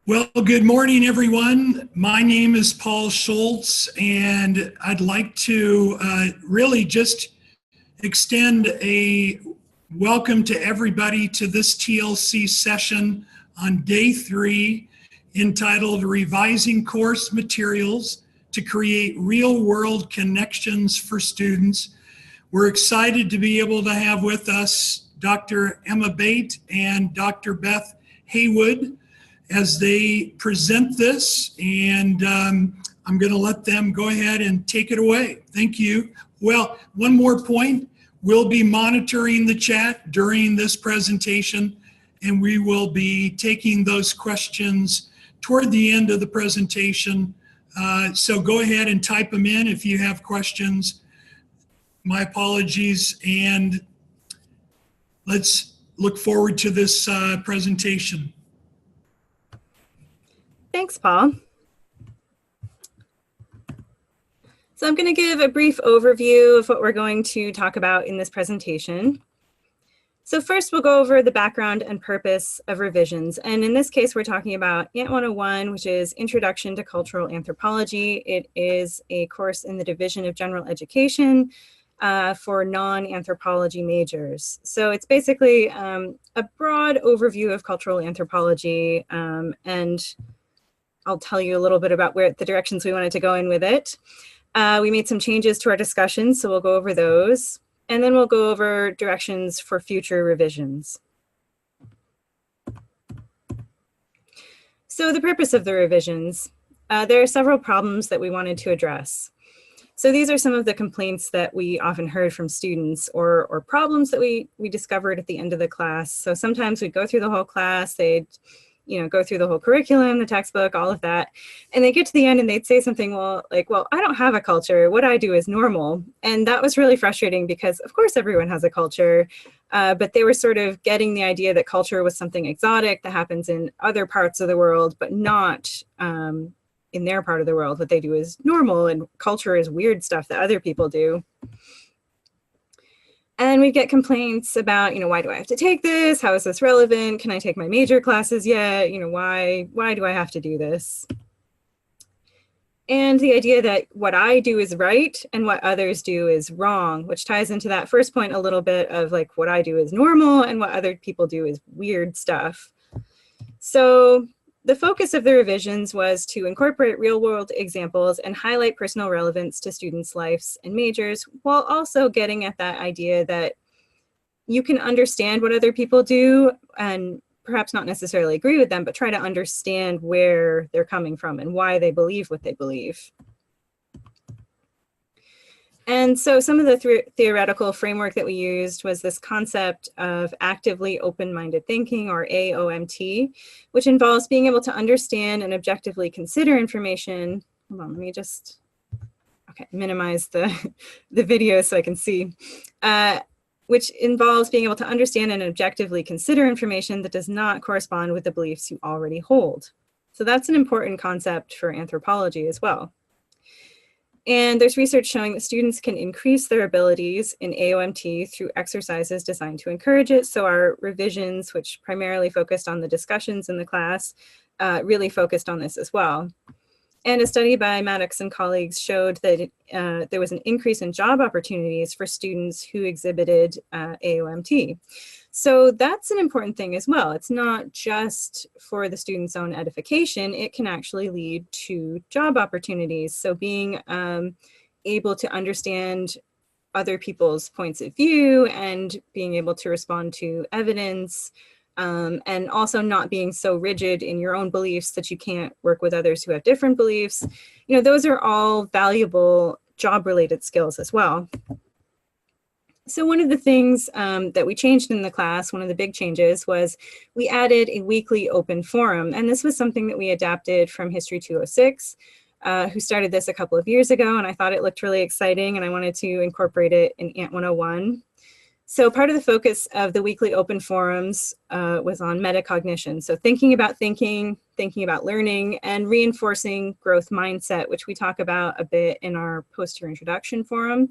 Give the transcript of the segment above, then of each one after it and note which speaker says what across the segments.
Speaker 1: Well, good morning, everyone. My name is Paul Schultz, and I'd like to really just extend a welcome to everybody to this TLC session on day 3 entitled Revising Course Materials to Create Real-World Connections for Students. We're excited to be able to have with us Dr. Emma Bate and Dr. Beth Heywood as they present this, and I'm going to let them go ahead and take it away. Thank you. Well, one more point. We'll be monitoring the chat during this presentation, and we will be taking those questions toward the end of the presentation. So go ahead and type them in if you have questions. My apologies, and let's look forward to this presentation.
Speaker 2: Thanks, Paul. So I'm going to give a brief overview of what we're going to talk about in this presentation. So first, we'll go over the background and purpose of revisions. And in this case, we're talking about ANT 101, which is Introduction to Cultural Anthropology. It is a course in the Division of General Education for non-anthropology majors. So it's basically a broad overview of cultural anthropology, and I'll tell you a little bit about where the directions we wanted to go in with it. We made some changes to our discussion, so we'll go over those. And then we'll go over directions for future revisions. So the purpose of the revisions, there are several problems that we wanted to address. So these are some of the complaints that we often heard from students, or problems that we discovered at the end of the class. So sometimes we'd go through the whole class, they'd go through the whole curriculum, the textbook, all of that. And they get to the end and they'd say something, well, I don't have a culture. What I do is normal. And that was really frustrating because of course everyone has a culture, but they were sort of getting the idea that culture was something exotic that happens in other parts of the world, but not in their part of the world. What they do is normal, and culture is weird stuff that other people do. And we get complaints about, why do I have to take this? How is this relevant? Can I take my major classes yet? Why do I have to do this? And the idea that what I do is right and what others do is wrong, which ties into that first point a little bit of what I do is normal and what other people do is weird stuff. So the focus of the revisions was to incorporate real-world examples and highlight personal relevance to students' lives and majors, while also getting at that idea that you can understand what other people do and perhaps not necessarily agree with them, but try to understand where they're coming from and why they believe what they believe. And so some of the theoretical framework that we used was this concept of actively open-minded thinking, or AOMT, which involves being able to understand and objectively consider information. Hold on, let me just minimize the video so I can see. Which involves being able to understand and objectively consider information that does not correspond with the beliefs you already hold. So that's an important concept for anthropology as well. And there's research showing that students can increase their abilities in AOMT through exercises designed to encourage it. So our revisions, which primarily focused on the discussions in the class, really focused on this as well. And a study by Maddox and colleagues showed that there was an increase in job opportunities for students who exhibited AOMT. So that's an important thing as well. It's not just for the student's own edification, it can actually lead to job opportunities. So being able to understand other people's points of view and being able to respond to evidence, and also not being so rigid in your own beliefs that you can't work with others who have different beliefs. Those are all valuable job-related skills as well. So one of the things that we changed in the class, one of the big changes, was we added a weekly open forum. And this was something that we adapted from History 206, who started this a couple of years ago. And I thought it looked really exciting, and I wanted to incorporate it in ANT 101. So part of the focus of the weekly open forums was on metacognition. So thinking about thinking, thinking about learning, and reinforcing growth mindset, which we talk about a bit in our post-year introduction forum.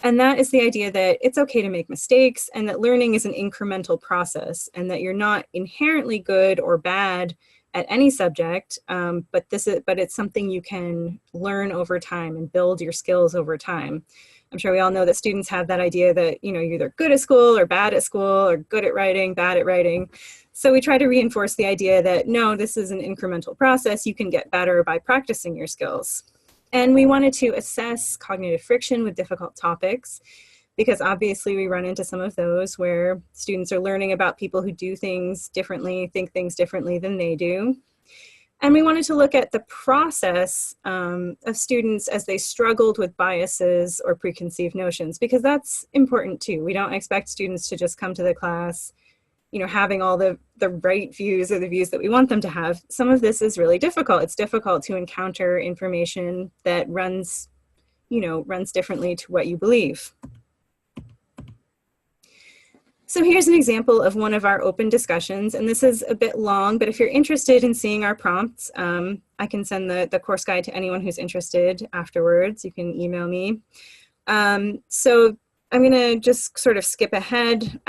Speaker 2: And that is the idea that it's okay to make mistakes, and that learning is an incremental process, and that you're not inherently good or bad at any subject, but it's something you can learn over time and build your skills over time. I'm sure we all know that students have that idea that, you're either good at school or bad at school, or good at writing, bad at writing. So we try to reinforce the idea that, no, this is an incremental process. You can get better by practicing your skills. And we wanted to assess cognitive friction with difficult topics, because obviously we run into some of those where students are learning about people who do things differently, think things differently than they do. And we wanted to look at the process of students as they struggled with biases or preconceived notions, because that's important too. We don't expect students to just come to the class, having all the right views or the views that we want them to have. Some of this is really difficult. It's difficult to encounter information that runs differently to what you believe. So here's an example of one of our open discussions, and this is a bit long, but if you're interested in seeing our prompts, I can send the course guide to anyone who's interested afterwards. You can email me. So I'm going to just sort of skip ahead.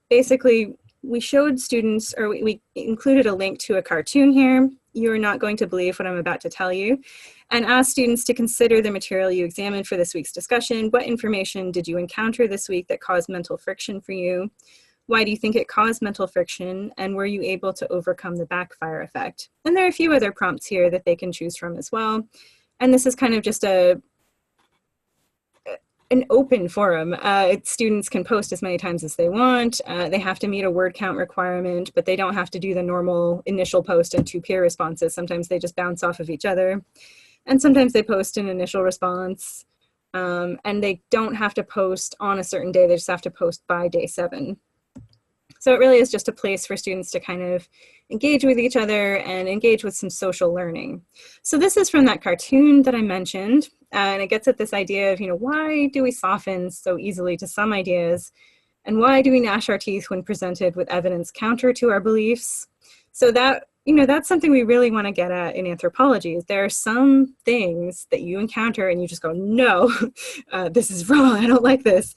Speaker 2: Basically, we showed students, or we included a link to a cartoon here. You're not going to believe what I'm about to tell you, and asked students to consider the material you examined for this week's discussion. What information did you encounter this week that caused mental friction for you? Why do you think it caused mental friction? And were you able to overcome the backfire effect? And there are a few other prompts here that they can choose from as well. And this is kind of just an open forum. Students can post as many times as they want. They have to meet a word count requirement, but they don't have to do the normal initial post and 2 peer responses. Sometimes they just bounce off of each other. And sometimes they post an initial response. And they don't have to post on a certain day. They just have to post by day 7. So it really is just a place for students to kind of engage with each other and engage with some social learning. So this is from that cartoon that I mentioned, and it gets at this idea of, why do we soften so easily to some ideas, and why do we gnash our teeth when presented with evidence counter to our beliefs? So that, that's something we really want to get at in anthropology. Is there are some things that you encounter and you just go, no, this is wrong, I don't like this.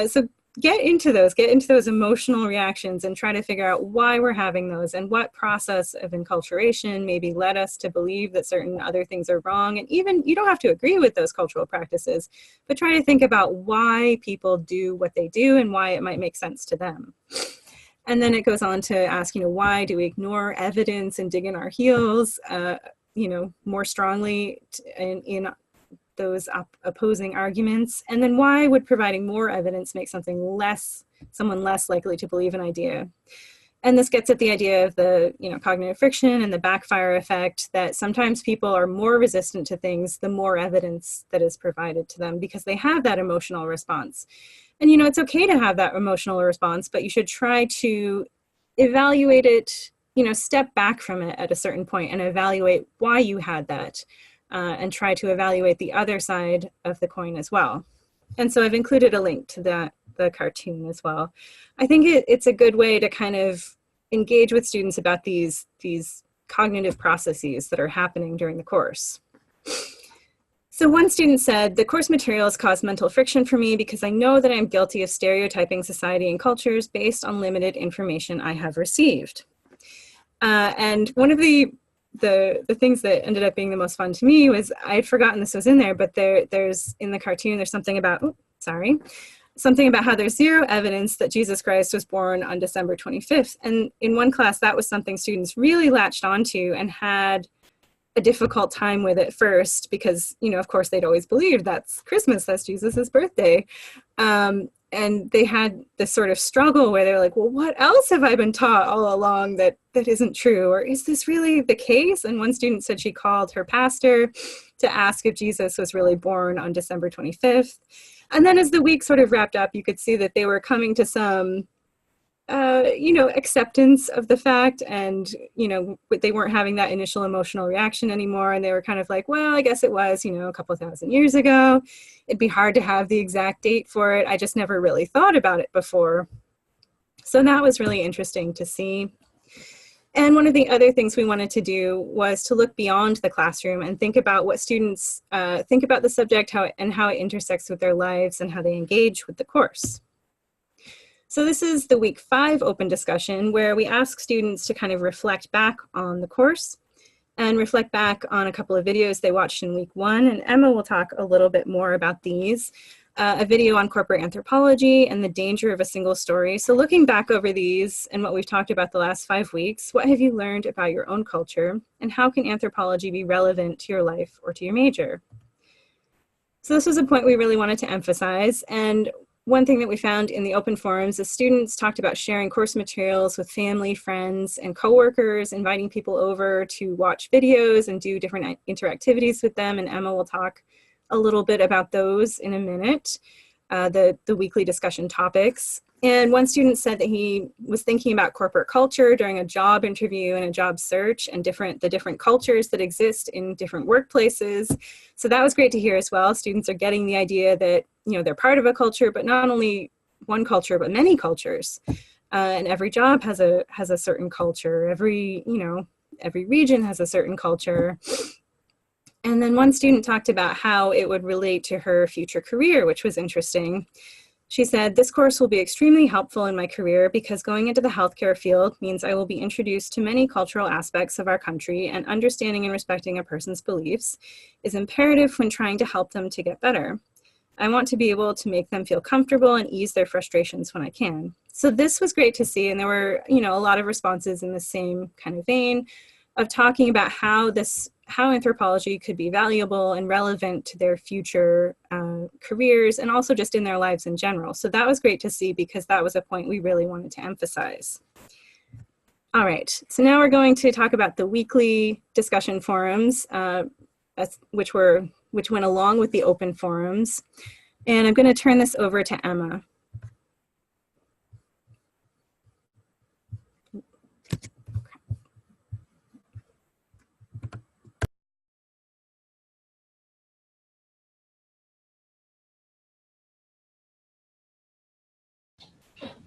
Speaker 2: So get into those emotional reactions and try to figure out why we're having those and what process of enculturation maybe led us to believe that certain other things are wrong. And even, you don't have to agree with those cultural practices, but try to think about why people do what they do and why it might make sense to them. And then it goes on to ask, why do we ignore evidence and dig in our heels, more strongly in those opposing arguments? And then why would providing more evidence make someone less likely to believe an idea? And this gets at the idea of the cognitive friction and the backfire effect, that sometimes people are more resistant to things the more evidence that is provided to them, because they have that emotional response. And it's okay to have that emotional response, but you should try to evaluate it, step back from it at a certain point and evaluate why you had that. And try to evaluate the other side of the coin as well. And so I've included a link to the cartoon as well. I think it's a good way to kind of engage with students about these cognitive processes that are happening during the course. So one student said, the course materials cause mental friction for me because I know that I'm guilty of stereotyping society and cultures based on limited information I have received. And one of the things that ended up being the most fun to me was, I'd forgotten this was in there, but there's in the cartoon, there's something about how there's zero evidence that Jesus Christ was born on December 25th. And in one class, that was something students really latched onto and had a difficult time with at first, because, of course, they'd always believed that's Christmas, that's Jesus's birthday. And they had this sort of struggle where they're like, well, what else have I been taught all along that isn't true? Or is this really the case? And one student said she called her pastor to ask if Jesus was really born on December 25th. And then as the week sort of wrapped up, you could see that they were coming to some, acceptance of the fact, and, they weren't having that initial emotional reaction anymore. And they were kind of like, well, I guess it was, a couple thousand years ago. It'd be hard to have the exact date for it. I just never really thought about it before. So that was really interesting to see. And one of the other things we wanted to do was to look beyond the classroom and think about what students think about the subject, how it intersects with their lives and how they engage with the course. So this is the week 5 open discussion where we ask students to kind of reflect back on the course and reflect back on a couple of videos they watched in week 1. And Emma will talk a little bit more about these. A video on corporate anthropology and the danger of a single story. So looking back over these and what we've talked about the last 5 weeks, what have you learned about your own culture? And how can anthropology be relevant to your life or to your major? So this was a point we really wanted to emphasize. And one thing that we found in the open forums is students talked about sharing course materials with family, friends, and coworkers, inviting people over to watch videos and do different interactivities with them. And Emma will talk a little bit about those in a minute, the weekly discussion topics. And one student said that he was thinking about corporate culture during a job interview and a job search and the different cultures that exist in different workplaces. So that was great to hear as well. Students are getting the idea that, they're part of a culture, but not only one culture, but many cultures. And every job has a certain culture. Every region has a certain culture. And then one student talked about how it would relate to her future career, which was interesting. She said, "This course will be extremely helpful in my career because going into the healthcare field means I will be introduced to many cultural aspects of our country, and understanding and respecting a person's beliefs is imperative when trying to help them to get better. I want to be able to make them feel comfortable and ease their frustrations when I can." So this was great to see, and there were, a lot of responses in the same kind of vein of talking about how anthropology could be valuable and relevant to their future careers and also just in their lives in general. So that was great to see because that was a point we really wanted to emphasize. All right, so now we're going to talk about the weekly discussion forums, which went along with the open forums. And I'm going to turn this over to Emma.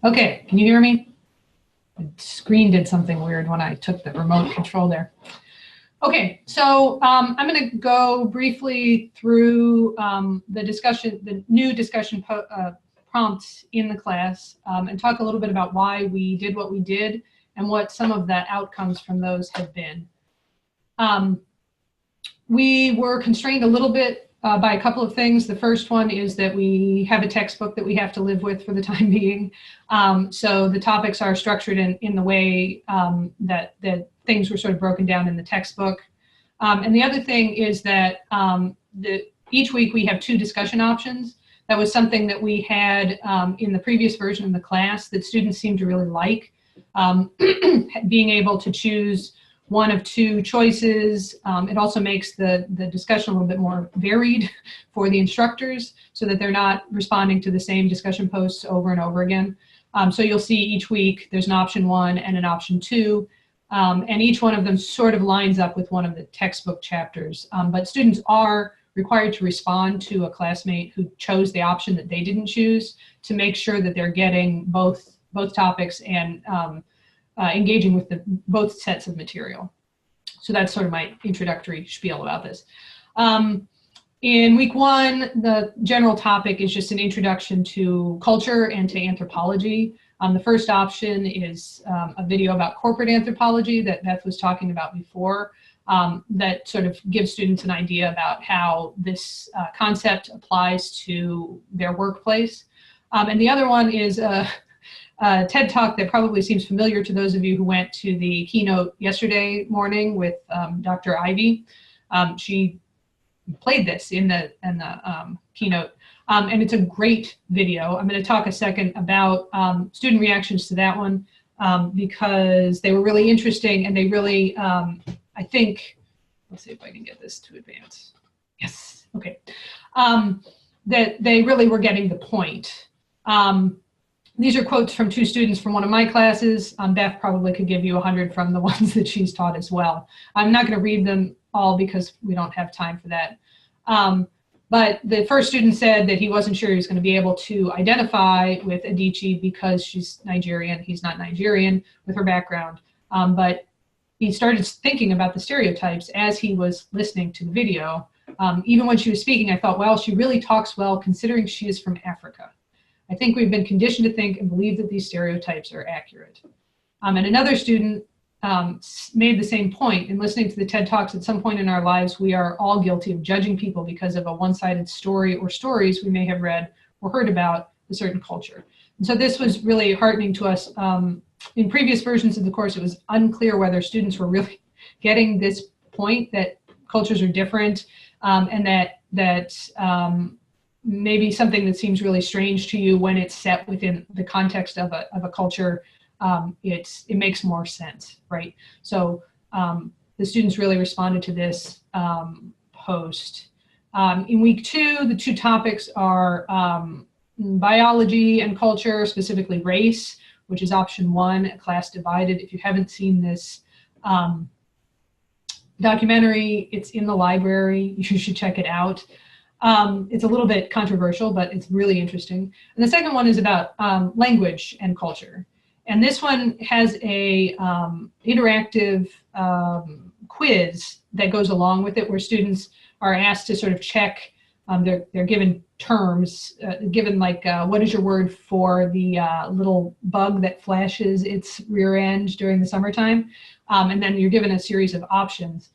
Speaker 3: Okay, can you hear me? The screen did something weird when I took the remote control there. Okay, so I'm going to go briefly through the new discussion prompts in the class and talk a little bit about why we did what we did and what some of the outcomes from those have been. We were constrained a little bit by a couple of things. The first one is that we have a textbook that we have to live with for the time being. So the topics are structured in the way that things were sort of broken down in the textbook. And the other thing is that each week we have 2 discussion options. That was something that we had in the previous version of the class that students seemed to really like. Being able to choose one of 2 choices. It also makes the discussion a little bit more varied for the instructors so that they're not responding to the same discussion posts over and over again. So you'll see each week there's an option 1 and an option 2, and each one of them sort of lines up with one of the textbook chapters. But students are required to respond to a classmate who chose the option that they didn't choose to make sure that they're getting both topics and engaging with both sets of material. So that's sort of my introductory spiel about this. In week 1, the general topic is just an introduction to culture and to anthropology. The first option is a video about corporate anthropology that Beth was talking about before, that sort of gives students an idea about how this concept applies to their workplace. And the other one is a TED Talk that probably seems familiar to those of you who went to the keynote yesterday morning with Dr. Ivy. She played this in the keynote, and it's a great video. I'm going to talk a second about student reactions to that one because they were really interesting, and they really, I think, let's see if I can get this to advance. Yes, okay. That they really were getting the point. These are quotes from 2 students from one of my classes. Beth probably could give you 100 from the ones that she's taught as well. I'm not going to read them all because we don't have time for that. But the first student said that he wasn't sure he was going to be able to identify with Adichie because she's Nigerian. He's not Nigerian with her background. But he started thinking about the stereotypes as he was listening to the video. Even when she was speaking, I thought, well, she really talks well considering she is from Africa. I think we've been conditioned to think and believe that these stereotypes are accurate. And another student made the same point. In listening to the TED Talks, at some point in our lives, we are all guilty of judging people because of a one-sided story or stories we may have read or heard about a certain culture. And so this was really heartening to us. In previous versions of the course, it was unclear whether students were really getting this point that cultures are different, and that maybe something that seems really strange to you when it's set within the context of a culture, it makes more sense, right? So the students really responded to this post. In week 2, the 2 topics are biology and culture, specifically race, which is option 1, a class divided. If you haven't seen this documentary, it's in the library. You should check it out. It's a little bit controversial, but it's really interesting. And the second one is about language and culture. And this one has a interactive quiz that goes along with it, where students are asked to sort of check, they're given terms, given like, what is your word for the little bug that flashes its rear end during the summertime? And then you're given a series of options.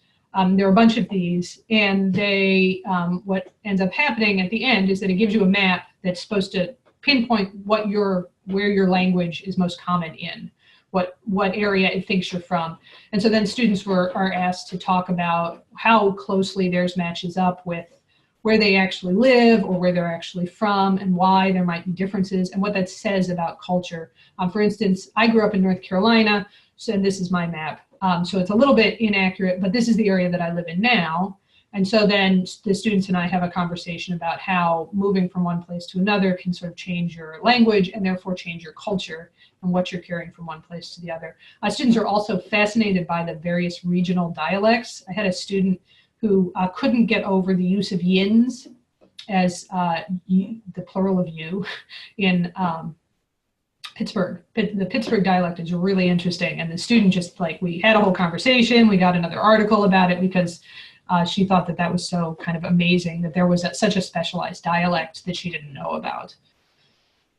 Speaker 3: There are a bunch of these, and they, what ends up happening at the end is that it gives you a map that's supposed to pinpoint where your language is most common in, what area it thinks you're from. And so then students are asked to talk about how closely theirs matches up with where they actually live or where they're actually from, and why there might be differences, and what that says about culture. For instance, I grew up in North Carolina, so this is my map. So it's a little bit inaccurate, but this is the area that I live in now. And so then the students and I have a conversation about how moving from one place to another can sort of change your language and therefore change your culture and what you're carrying from one place to the other. Students are also fascinated by the various regional dialects. I had a student who couldn't get over the use of yins as the plural of you in Pittsburgh. The Pittsburgh dialect is really interesting. And the student just we had a whole conversation. We got another article about it because she thought that was so kind of amazing that there was such a specialized dialect that she didn't know about.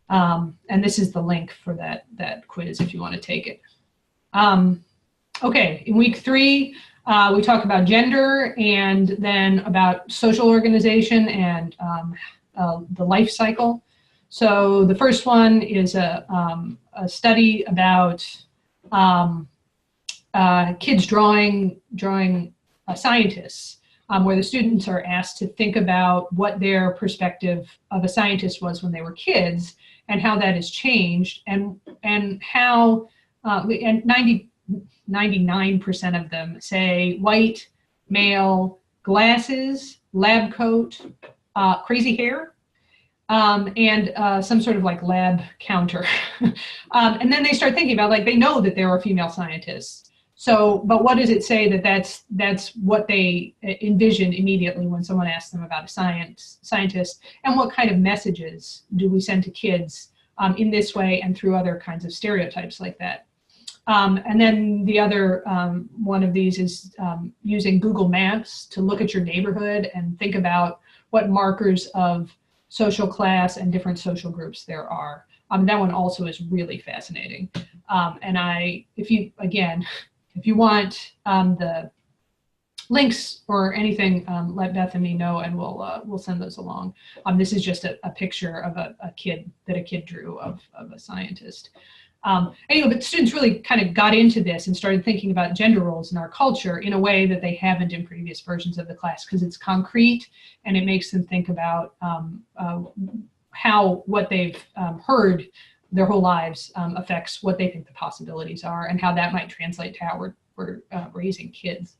Speaker 3: And this is the link for that quiz if you want to take it. Okay, in week 3, we talk about gender and then about social organization and the life cycle. So the first one is a study about kids drawing scientists, where the students are asked to think about what their perspective of a scientist was when they were kids and how that has changed, and how and 99% of them say white, male, glasses, lab coat, crazy hair, and some sort of lab counter. And then they start thinking about they know that there are female scientists. So, but what does it say that's what they envision immediately when someone asks them about a scientist, and what kind of messages do we send to kids in this way and through other kinds of stereotypes like that? And then the other one of these is using Google Maps to look at your neighborhood and think about what markers of social class and different social groups there are. That one also is really fascinating. And if you want the links or anything, let Bethany know and we'll send those along. This is just a picture of a kid drew of a scientist. Anyway, but students really kind of got into this and started thinking about gender roles in our culture in a way that they haven't in previous versions of the class, because it's concrete and it makes them think about how what they've heard their whole lives affects what they think the possibilities are, and how that might translate to how we're raising kids.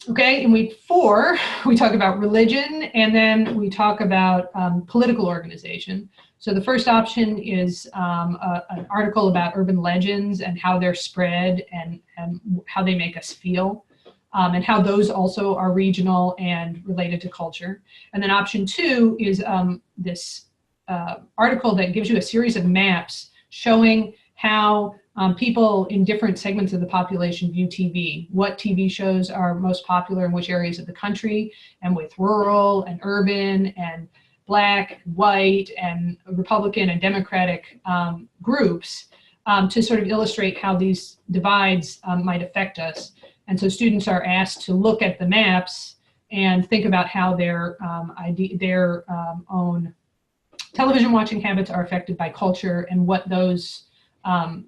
Speaker 3: Okay, in week 4, we talk about religion, and then we talk about political organization. So the first option is an article about urban legends and how they're spread and how they make us feel, and how those also are regional and related to culture. And then option 2 is this article that gives you a series of maps showing how people in different segments of the population view TV, what TV shows are most popular in which areas of the country, and with rural and urban, and Black, white, and Republican and Democratic groups to sort of illustrate how these divides might affect us. And so students are asked to look at the maps and think about how their own television watching habits are affected by culture and what those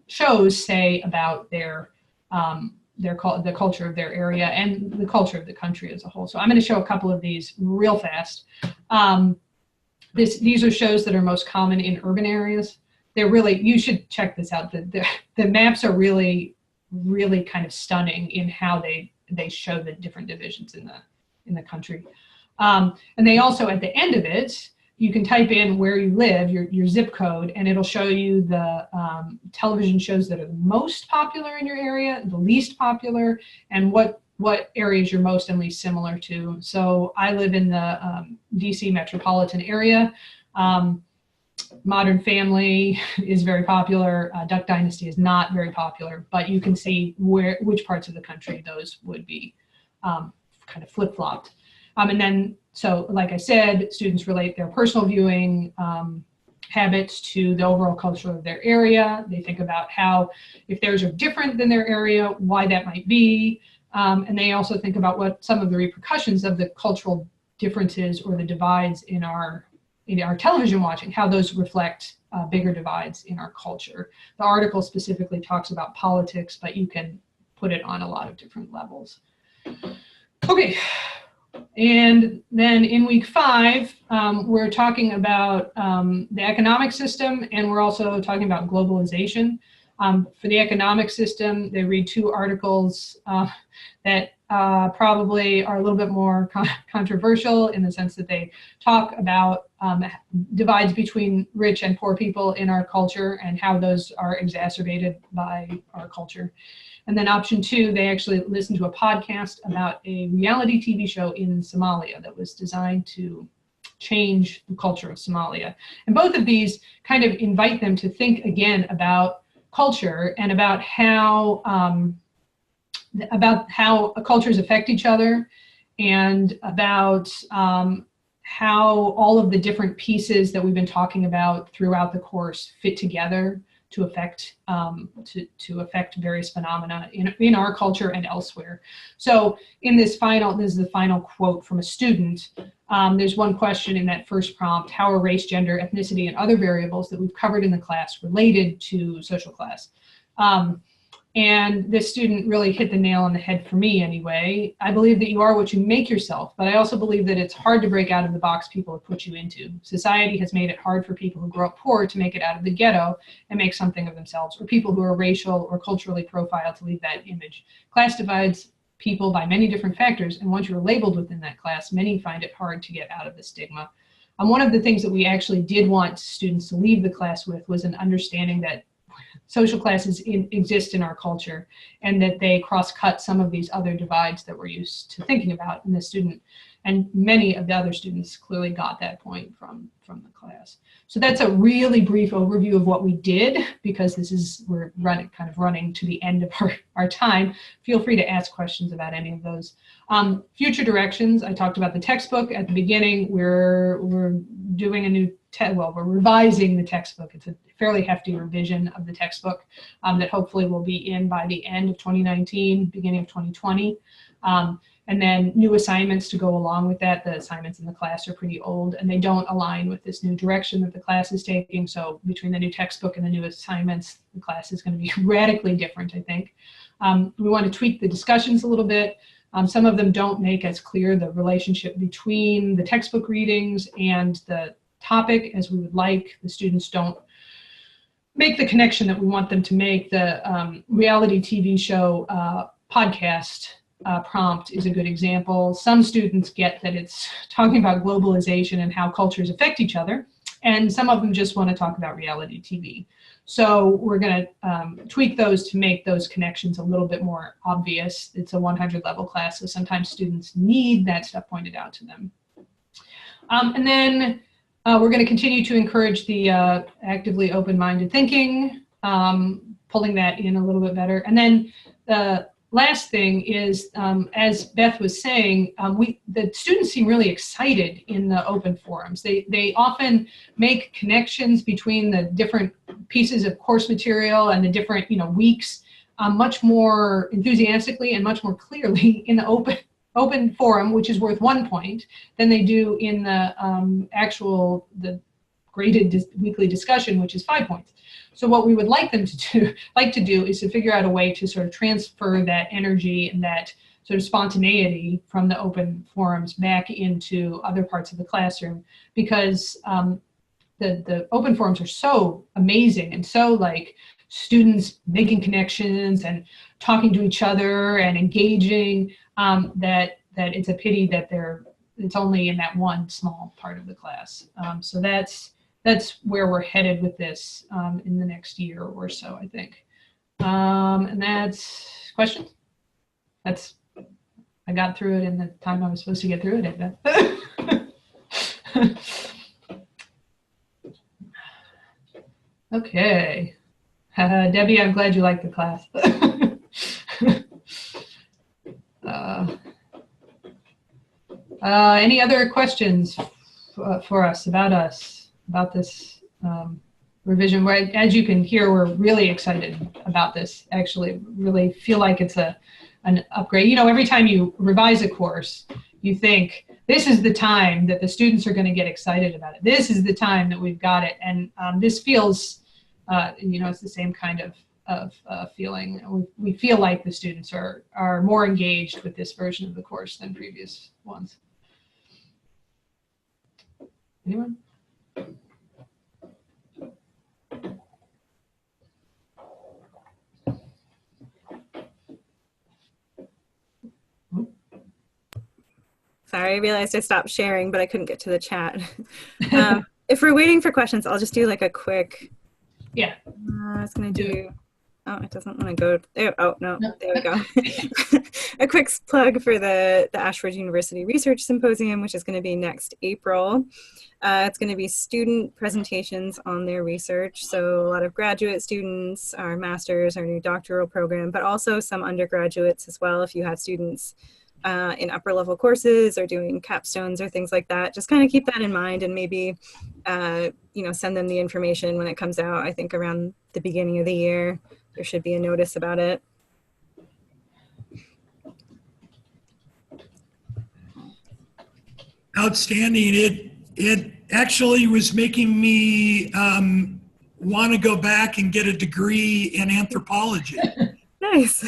Speaker 3: shows say about the culture of their area and the culture of the country as a whole. So I'm going to show a couple of these real fast. These are shows that are most common in urban areas. They're really, you should check this out. The maps are really, really kind of stunning in how they show the different divisions in the country. And they also, at the end of it, you can type in where you live, your zip code, and it'll show you the television shows that are the most popular in your area, the least popular, and what areas you're most and least similar to. So I live in the DC metropolitan area. Modern Family is very popular. Duck Dynasty is not very popular, but you can see which parts of the country those would be kind of flip-flopped. And then, so like I said, students relate their personal viewing habits to the overall culture of their area. They think about how, if theirs are different than their area, why that might be. And they also think about what some of the repercussions of the cultural differences or the divides in our television watching, how those reflect bigger divides in our culture. The article specifically talks about politics, but you can put it on a lot of different levels. Okay. And then in week 5, we're talking about the economic system, and we're also talking about globalization. For the economic system, they read 2 articles that probably are a little bit more controversial in the sense that they talk about divides between rich and poor people in our culture and how those are exacerbated by our culture. And then option 2, they actually listened to a podcast about a reality TV show in Somalia that was designed to change the culture of Somalia. And both of these kind of invite them to think again about culture and about how cultures affect each other, and about how all of the different pieces that we've been talking about throughout the course fit together to affect various phenomena in our culture and elsewhere. So in this is the final quote from a student. There's one question in that first prompt: how are race, gender, ethnicity, and other variables that we've covered in the class related to social class? And this student really hit the nail on the head for me anyway. I believe that you are what you make yourself, but I also believe that it's hard to break out of the box people have put you into. Society has made it hard for people who grow up poor to make it out of the ghetto and make something of themselves, or people who are racial or culturally profiled to leave that image. Class divides people by many different factors, and once you're labeled within that class, many find it hard to get out of the stigma. One of the things that we actually did want students to leave the class with was an understanding that social classes exist in our culture, and that they cross-cut some of these other divides that we're used to thinking about in the student. And many of the other students clearly got that point from the class. So that's a really brief overview of what we did, because we're running to the end of our time. Feel free to ask questions about any of those. Future directions, I talked about the textbook at the beginning. We're doing a new, we're revising the textbook. It's a fairly hefty revision of the textbook that hopefully will be in by the end of 2019, beginning of 2020. And then new assignments to go along with that. The assignments in the class are pretty old, and they don't align with this new direction that the class is taking. So between the new textbook and the new assignments, the class is going to be radically different, I think. We want to tweak the discussions a little bit. Some of them don't make as clear the relationship between the textbook readings and the topic as we would like. The students don't make the connection that we want them to make. The reality TV show podcast prompt is a good example. Some students get that it's talking about globalization and how cultures affect each other, and some of them just want to talk about reality TV. So we're going to tweak those to make those connections a little bit more obvious. It's a 100 level class, so sometimes students need that stuff pointed out to them. And then we're going to continue to encourage the actively open-minded thinking, pulling that in a little bit better. And then last thing is, as Beth was saying, the students seem really excited in the open forums. They often make connections between the different pieces of course material and the different weeks much more enthusiastically and much more clearly in the open forum, which is worth 1 point, than they do in the the graded weekly discussion, which is 5 points. So what we would like them to do is to figure out a way to sort of transfer that energy and that sort of spontaneity from the open forums back into other parts of the classroom, because the open forums are so amazing and so like students making connections and talking to each other and engaging, that it's a pity that it's only in that one small part of the class. So that's where we're headed with this in the next year or so, I think. And that's questions. I got through it in the time I was supposed to get through it, I bet. Okay. Debbie, I'm glad you liked the class. Any other questions for us, about this revision? Where, as you can hear, we're really excited about this. Actually, really feel like it's an upgrade. Every time you revise a course, you think this is the time that the students are going to get excited about it. This is the time that we've got it, and this feels, it's the same kind of feeling. We feel like the students are more engaged with this version of the course than previous ones. Anyone?
Speaker 2: Sorry, I realized I stopped sharing, but I couldn't get to the chat. If we're waiting for questions, I'll just do like a quick.
Speaker 3: Yeah.
Speaker 2: I was going to do. Oh, it doesn't want to go there. Oh, no, there we go. A quick plug for the Ashford University Research Symposium, which is going to be next April. It's going to be student presentations on their research. So a lot of graduate students, our masters, our new doctoral program, but also some undergraduates as well. If you have students in upper level courses or doing capstones or things like that, just kind of keep that in mind, and maybe, send them the information when it comes out. I think around the beginning of the year, there should be a notice about it.
Speaker 1: Outstanding. It actually was making me want to go back and get a degree in anthropology.
Speaker 2: Nice.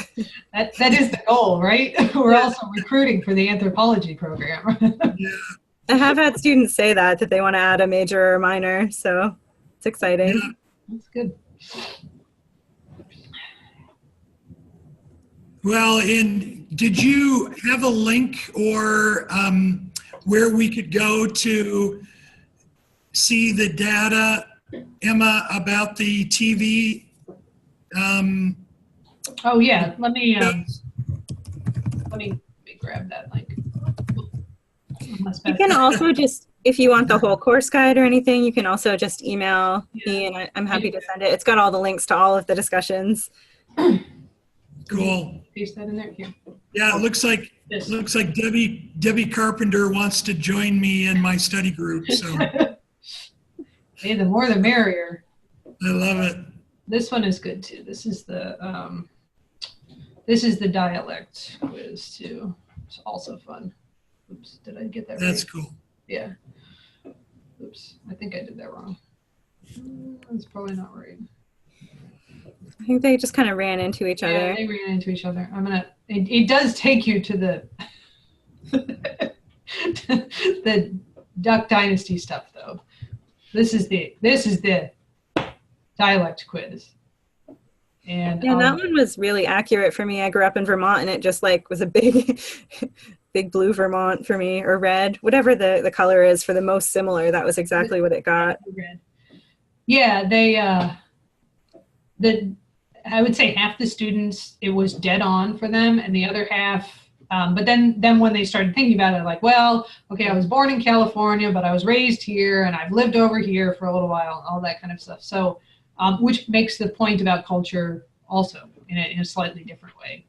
Speaker 3: That is the goal, right? We're also recruiting for the anthropology program.
Speaker 1: Yeah.
Speaker 2: I have had students say that they want to add a major or minor, so it's exciting.
Speaker 1: Yeah.
Speaker 3: That's good.
Speaker 1: Well, and did you have a link or where we could go to see the data, Emma, about the TV?
Speaker 3: Oh yeah, let me grab that link.
Speaker 2: You can also just, if you want the whole course guide or anything, you can also just email me, and I'm happy to send it. It's got all the links to all of the discussions.
Speaker 1: Cool.
Speaker 3: Paste that in there. Here.
Speaker 1: Yeah, it looks like Debbie Carpenter wants to join me in my study group. So
Speaker 3: Hey, the more the merrier.
Speaker 1: I love it.
Speaker 3: This one is good too. This is the dialect quiz too. It's also fun. Oops, did I get that right?
Speaker 1: That's cool.
Speaker 3: Yeah. Oops, I think I did that wrong. That's probably not right.
Speaker 2: I think they just kind of ran into each other.
Speaker 3: Yeah, they ran into each other. It does take you to the the Duck Dynasty stuff though. This is the dialect quiz. And
Speaker 2: yeah, that one was really accurate for me. I grew up in Vermont, and it just was a big big blue Vermont for me, or red, whatever the color is for the most similar. That was exactly what it got.
Speaker 3: Red. Yeah, I would say half the students, it was dead on for them, and the other half, but then when they started thinking about it, like, well, okay, I was born in California, but I was raised here, and I've lived over here for a little while, all that kind of stuff. So, which makes the point about culture also in a slightly different way.